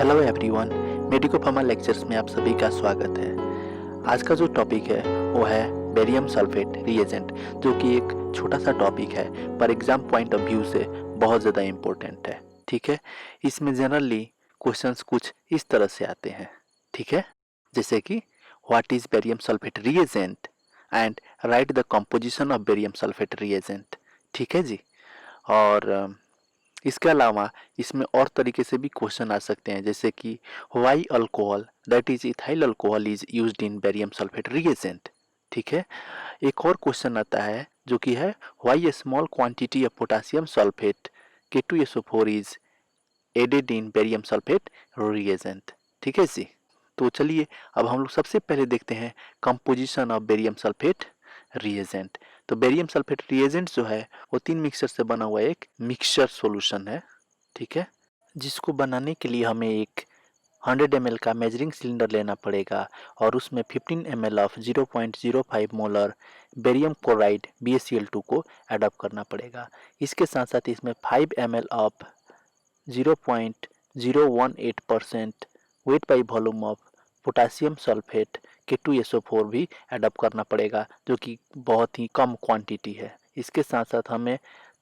Hello everyone, medico pharma lectures में आप सभी का स्वागत है। आज का जो टॉपिक है वो है बेरियम सल्फेट रिएजेंट, जो कि एक छोटा सा टॉपिक है पर एग्जाम पॉइंट ऑफ व्यू से बहुत ज़्यादा इम्पोर्टेंट है। ठीक है, इसमें जनरली क्वेश्चंस कुछ इस तरह से आते हैं। ठीक है, जैसे कि what is barium sulphate reagent and right the composition of barium sulphate reagent. ठीक है जी। और इसके अलावा इसमें और तरीके से भी क्वेश्चन आ सकते हैं, जैसे कि why alcohol that is ethyl alcohol is used in barium sulphate reagent. ठीक है, एक और क्वेश्चन आता है जो कि है why a small quantity of potassium sulphate K2SO4 is added in barium sulphate reagent. ठीक है जी। तो चलिए अब हम लोग सबसे पहले देखते हैं composition of barium sulphate reagent. तो बेरियम सल्फेट रिएजेंट जो है वो 3 मिक्सर से बना हुआ एक मिक्सचर सॉल्यूशन है। ठीक है, जिसको बनाने के लिए हमें एक 100 ml का मेजरिंग सिलेंडर लेना पड़ेगा और उसमें 15 ml of 0.05 molar barium chloride BaCl2 को एडअप करना पड़ेगा। इसके साथ साथ इसमें 5 ml of 0.018% weight by volume of potassium sulphate K2SO4 भी एडअप करना पड़ेगा, जो कि बहुत ही कम क्वांटिटी है। इसके साथ साथ हमें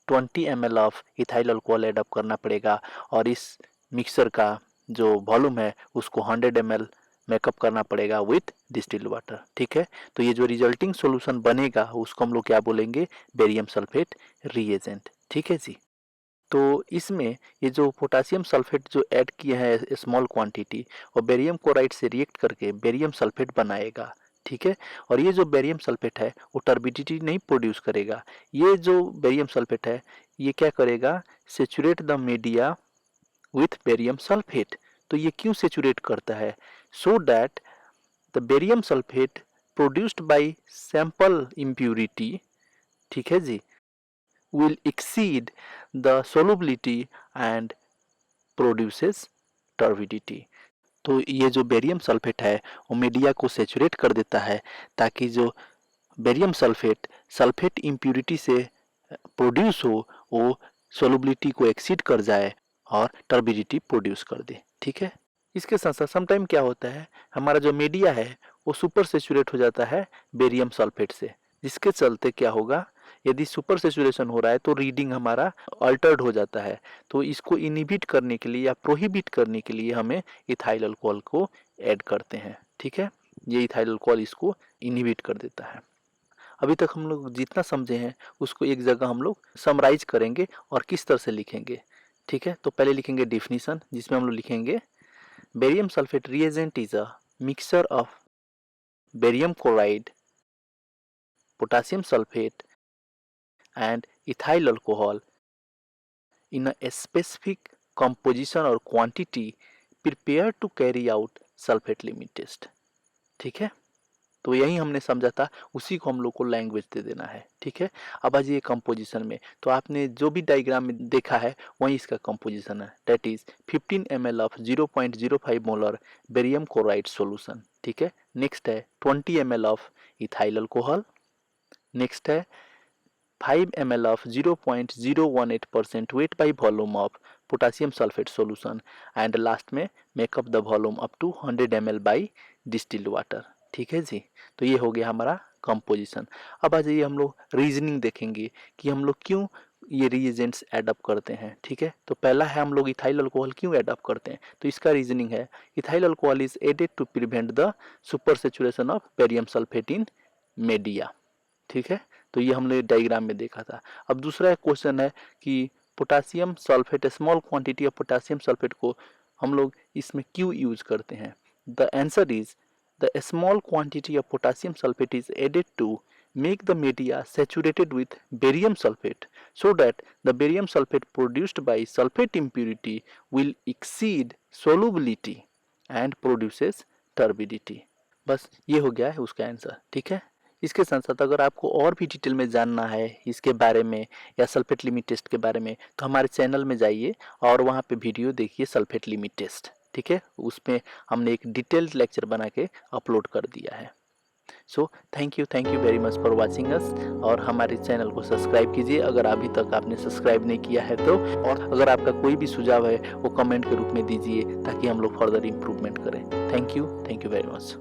20 ml of ethyl alcohol add up करना पड़ेगा और इस मिक्सर का जो वॉल्यूम है उसको 100 ml मेकअप करना पड़ेगा विथ डिस्टिल्ड वाटर। ठीक है, तो ये जो रिजल्टिंग सॉल्यूशन बनेगा उसको हम लोग क्या बोलेंगे, बेरियम सल्फेट रिएजेंट। ठीक है जी। तो इसमें ये जो पोटासियम सल्फेट जो ऐड किए हैं स्मॉल क्वांटिटी, और बेरियम क्लोराइड से रिएक्ट करके बेरियम सल्फेट बनाएगा। ठीक है, और ये जो बेरियम सल्फेट है वो टर्बिडिटी नहीं प्रोड्यूस करेगा। ये जो बेरियम सल्फेट है ये क्या करेगा, saturate the media with barium sulphate. तो ये क्यों सेचुरेट करता है, so that the barium sulphate produced by sample impurity, ठीक है जी, will exceed the solubility and produces turbidity। तो ये जो बेरियम सल्फेट है वो मीडिया को सेचुरेट कर देता है, ताकि जो बेरियम सल्फेट सल्फेट इम्प्यूरिटी से प्रोड्यूस हो वो सोलबिलिटी को एक्सीड कर जाए और टर्बिडिटी प्रोड्यूस कर दे। ठीक है, इसके साथ साथ समटाइम क्या होता है, हमारा जो मीडिया है वो सुपर सेचुरेट हो जाता है बेरियम सल्फेट से, जिसके चलते क्या होगा, यदि सुपर सेचुरेशन हो रहा है तो रीडिंग हमारा अल्टर्ड हो जाता है। तो इसको इनिबिट करने के लिए या प्रोहिबिट करने के लिए हमें इथाइल अल्कोहल को ऐड करते हैं। ठीक है, ये इथाइल अल्कोहल इसको इनिबिट कर देता है। अभी तक हम लोग जितना समझे हैं उसको एक जगह हम लोग समराइज करेंगे और किस तरह से लिखेंगे। ठीक है, तो पहले लिखेंगे डिफिनीशन, जिसमें हम लोग लिखेंगे barium sulphate reagent is a mixture of barium chloride, potassium sulphate and ethyl alcohol in a specific composition or quantity prepared to carry out sulfate limit test। ठीक है, तो यही हमने समझा था, उसी को हम लोग को लैंग्वेज दे देना है। ठीक है, अब आ जाइए कंपोजिशन में। तो आपने जो भी डायग्राम में देखा है वही इसका कंपोजिशन है, that is 15 ml of 0.05 molar barium chloride solution. ठीक है, नेक्स्ट है 20 ml of ethyl alcohol, next है 5 ml of 0.018% weight by volume of potassium sulfate solution, and last में make up the volume up to 100 ml by distilled water। ठीक है जी, तो ये हो गया हमारा कंपोजिशन। अब आ जाइए हम लोग रीजनिंग देखेंगे कि हम लोग क्यों ये रिएजेंट्स एड अप करते हैं। ठीक है, तो पहला है हम लोग इथाइल अल्कोहल क्यों एड अप करते हैं, तो इसका रीजनिंग है ethyl alcohol is added to prevent the supersaturation of barium sulphate in media. ठीक है, तो ये हमने डायग्राम में देखा था। अब दूसरा क्वेश्चन है कि potassium sulphate, small quantity of potassium sulphate को हम लोग इसमें क्यों यूज करते हैं। The answer is the small quantity of potassium sulphate is added to make the media saturated with barium sulfate, so that the barium sulfate produced by sulfate impurity will exceed solubility and produces turbidity। बस ये हो गया है उसका answer. ठीक है, इसके साथ साथ अगर आपको और भी डिटेल में जानना है इसके बारे में या सल्फेट लिमिट टेस्ट के बारे में, तो हमारे चैनल में जाइए और वहाँ पे वीडियो देखिए सल्फेट लिमिट टेस्ट। ठीक है, उसमें हमने एक डिटेल्ड लेक्चर बना के अपलोड कर दिया है। So thank you very much for watching us. और हमारे चैनल को सब्सक्राइब कीजिए अगर अभी तक आपने सब्सक्राइब नहीं किया है तो। और अगर आपका कोई भी सुझाव है वो कमेंट के रूप में दीजिए ताकि हम लोग फर्दर इम्प्रूवमेंट करें। Thank you very much.